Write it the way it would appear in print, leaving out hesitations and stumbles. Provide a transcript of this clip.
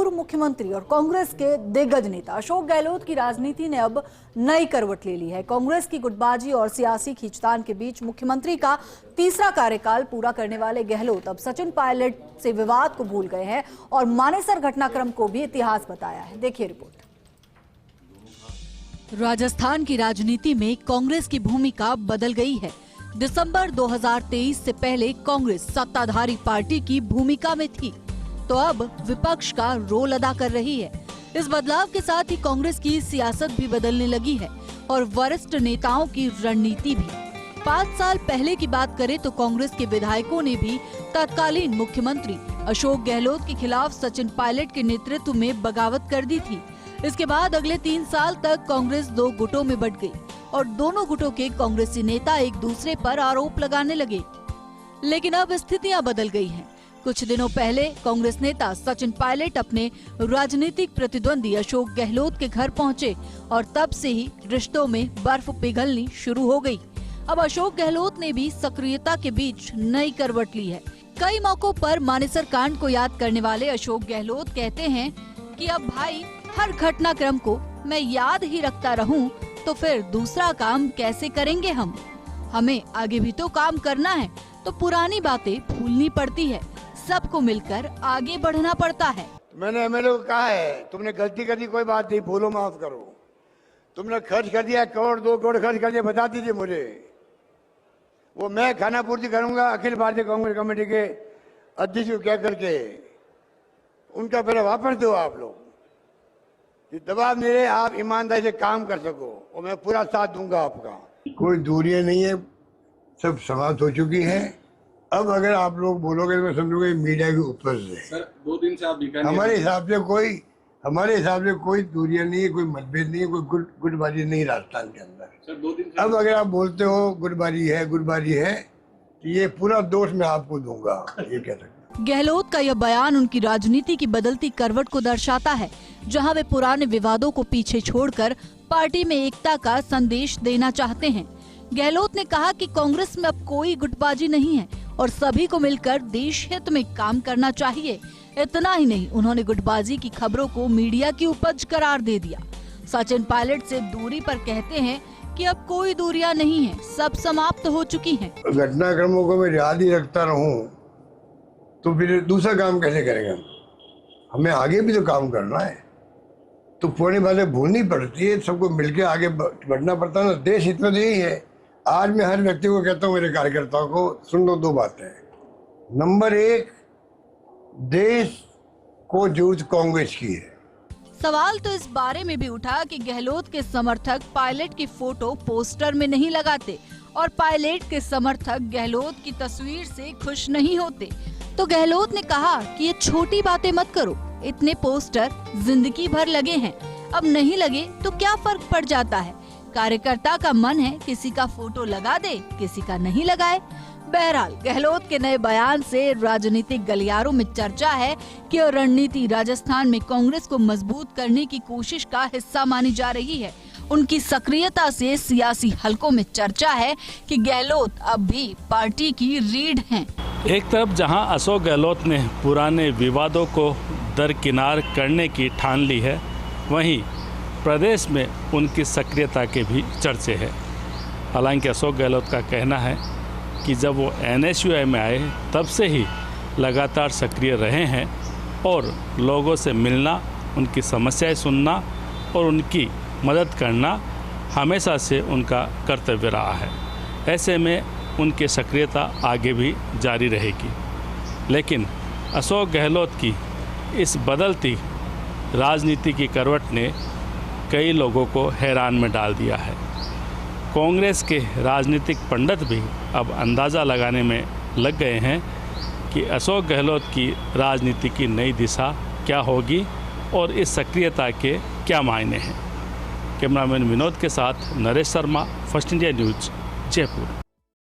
पूर्व मुख्यमंत्री और कांग्रेस के दिग्गज नेता अशोक गहलोत की राजनीति ने अब नई करवट ले ली है। कांग्रेस की गुटबाजी और सियासी खींचतान के बीच मुख्यमंत्री का तीसरा कार्यकाल पूरा करने वाले गहलोत अब सचिन पायलट से विवाद को भूल गए हैं और मानेसर घटनाक्रम को भी इतिहास बताया है। देखिए रिपोर्ट। राजस्थान की राजनीति में कांग्रेस की भूमिका बदल गई है। दिसंबर 2023 से पहले कांग्रेस सत्ताधारी पार्टी की भूमिका में थी, तो अब विपक्ष का रोल अदा कर रही है। इस बदलाव के साथ ही कांग्रेस की सियासत भी बदलने लगी है और वरिष्ठ नेताओं की रणनीति भी। 5 साल पहले की बात करें तो कांग्रेस के विधायकों ने भी तत्कालीन मुख्यमंत्री अशोक गहलोत के खिलाफ सचिन पायलट के नेतृत्व में बगावत कर दी थी। इसके बाद अगले 3 साल तक कांग्रेस 2 गुटों में बंट गई और दोनों गुटों के कांग्रेसी नेता एक दूसरे पर आरोप लगाने लगे। लेकिन अब स्थितियां बदल गई हैं। कुछ दिनों पहले कांग्रेस नेता सचिन पायलट अपने राजनीतिक प्रतिद्वंदी अशोक गहलोत के घर पहुंचे और तब से ही रिश्तों में बर्फ पिघलनी शुरू हो गई। अब अशोक गहलोत ने भी सक्रियता के बीच नई करवट ली है। कई मौकों पर मानेसर कांड को याद करने वाले अशोक गहलोत कहते हैं कि अब भाई हर घटनाक्रम को मैं याद ही रखता रहूं तो फिर दूसरा काम कैसे करेंगे हम। हमें आगे भी तो काम करना है, तो पुरानी बातें भूलनी पड़ती है, सबको मिलकर आगे बढ़ना पड़ता है। मैंने एमएलए को कहा है, तुमने गलती कर दी, कोई बात नहीं, भूलो माफ करो। तुमने खर्च कर दिया, 1 करोड़ 2 करोड़ खर्च कर दिया, बता दीजिए मुझे, वो मैं खाना पूर्ति करूंगा अखिल भारतीय कांग्रेस कमेटी के अध्यक्ष को कह करके उनका पहले वापस दो। आप लोग दबाव नहीं रहे, आप ईमानदारी से काम कर सको और मैं पूरा साथ दूंगा आपका। कोई दूरियां नहीं है, सब समाप्त हो चुकी है। अब अगर आप लोग बोलोगे तो मैं समझूंगा मीडिया के ऊपर से। सर 2 दिन से आप हमारे हिसाब से कोई दूरियां नहीं है, कोई मतभेद नहीं है, कोई गुटबाजी नहीं राजस्थान के अंदर। सर 2 दिन अब अगर आप बोलते हो गुटबाजी है तो ये पूरा दोष मैं आपको दूंगा, ये कह सकते। गहलोत का यह बयान उनकी राजनीति की बदलती करवट को दर्शाता है, जहां वे पुराने विवादों को पीछे छोड़कर पार्टी में एकता का संदेश देना चाहते हैं। गहलोत ने कहा कि कांग्रेस में अब कोई गुटबाजी नहीं है और सभी को मिलकर देश हित में काम करना चाहिए। इतना ही नहीं, उन्होंने गुटबाजी की खबरों को मीडिया की उपज करार दे दिया। सचिन पायलट से दूरी पर कहते हैं कि अब कोई दूरियां नहीं है, सब समाप्त हो चुकी हैं। घटनाक्रमों को मैं याद ही रखता रहूं तो फिर दूसरा काम कैसे करेंगे? हमें आगे भी तो काम करना है, तो पुरानी बातें भूलनी पड़ती है, सबको मिलकर आगे बढ़ना पड़ता है ना। देश हित में यही है। आज मैं हर व्यक्ति को कहता हूँ, मेरे कार्यकर्ताओं को, सुन लो 2 बातें। नंबर 1, देश को जरूरत कांग्रेस की है। सवाल तो इस बारे में भी उठा कि गहलोत के समर्थक पायलट की फोटो पोस्टर में नहीं लगाते और पायलट के समर्थक गहलोत की तस्वीर से खुश नहीं होते। तो गहलोत ने कहा कि ये छोटी बातें मत करो, इतने पोस्टर जिंदगी भर लगे हैं, अब नहीं लगे तो क्या फर्क पड़ जाता है। कार्यकर्ता का मन है किसी का फोटो लगा दे, किसी का नहीं लगाए। बहरहाल गहलोत के नए बयान से राजनीतिक गलियारों में चर्चा है कि यह रणनीति राजस्थान में कांग्रेस को मजबूत करने की कोशिश का हिस्सा मानी जा रही है। उनकी सक्रियता से सियासी हलकों में चर्चा है कि गहलोत अब भी पार्टी की रीढ़ हैं। एक तरफ जहां अशोक गहलोत ने पुराने विवादों को दरकिनार करने की ठान ली है, वहीं प्रदेश में उनकी सक्रियता के भी चर्चे हैं। हालांकि अशोक गहलोत का कहना है कि जब वो NSUI में आए तब से ही लगातार सक्रिय रहे हैं और लोगों से मिलना, उनकी समस्याएं सुनना और उनकी मदद करना हमेशा से उनका कर्तव्य रहा है। ऐसे में उनकी सक्रियता आगे भी जारी रहेगी। लेकिन अशोक गहलोत की इस बदलती राजनीति की करवट ने कई लोगों को हैरान में डाल दिया है। कांग्रेस के राजनीतिक पंडित भी अब अंदाज़ा लगाने में लग गए हैं कि अशोक गहलोत की राजनीति की नई दिशा क्या होगी और इस सक्रियता के क्या मायने हैं। कैमरामैन विनोद के साथ Naresh Sharma, first India news, Jaipur.